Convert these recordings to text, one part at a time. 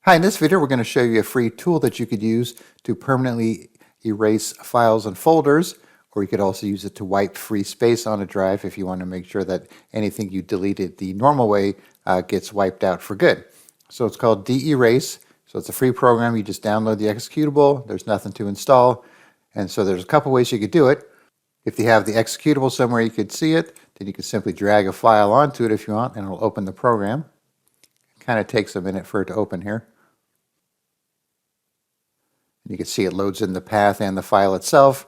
Hi, in this video we're going to show you a free tool that you could use to permanently erase files and folders, or you could also use it to wipe free space on a drive if you want to make sure that anything you deleted the normal way gets wiped out for good. So it's called dErase. So it's a free program. You just download the executable. There's nothing to install. And so there's a couple ways you could do it. If you have the executable somewhere you could see it, then you can simply drag a file onto it if you want and it'll open the program. It kind of takes a minute for it to open here. You can see it loads in the path and the file itself.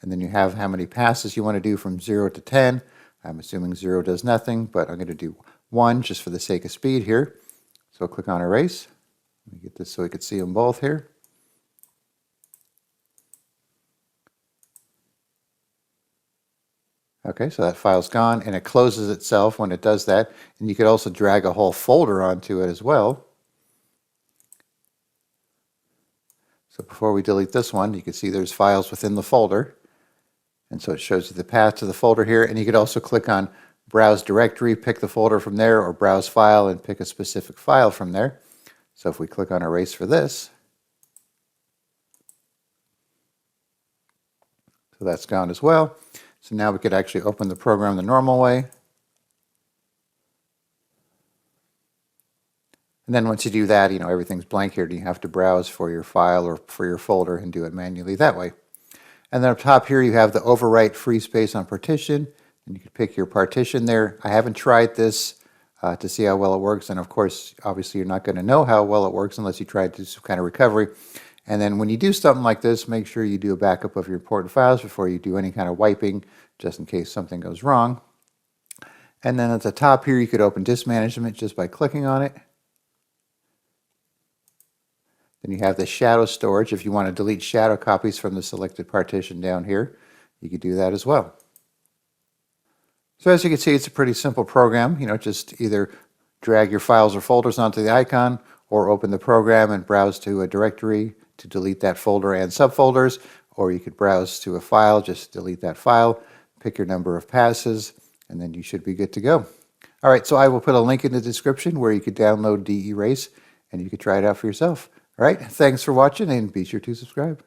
And then you have how many passes you want to do from 0 to 10. I'm assuming 0 does nothing, but I'm going to do 1 just for the sake of speed here. So click on Erase. Let me get this so we can see them both here. Okay, so that file's gone, and it closes itself when it does that. And you could also drag a whole folder onto it as well. So before we delete this one, you can see there's files within the folder. And so it shows you the path to the folder here. And you could also click on Browse Directory, pick the folder from there, or Browse File and pick a specific file from there. So if we click on Erase for this, so that's gone as well. So now we could actually open the program the normal way. And then once you do that, everything's blank here. You have to browse for your file or for your folder and do it manually that way. And then up top here, you have the overwrite free space on partition. And you can pick your partition there. I haven't tried this to see how well it works. And of course, obviously, you're not going to know how well it works unless you try to do some kind of recovery. And then when you do something like this, make sure you do a backup of your important files before you do any kind of wiping, just in case something goes wrong. And then at the top here, you could open disk management just by clicking on it. Then you have the shadow storage. If you want to delete shadow copies from the selected partition down here, you could do that as well. So as you can see, it's a pretty simple program. Just either drag your files or folders onto the icon or open the program and browse to a directory to delete that folder and subfolders, or you could browse to a file, just delete that file, pick your number of passes, and then you should be good to go. All right, so I will put a link in the description where you could download dErase and you could try it out for yourself. All right, thanks for watching and be sure to subscribe.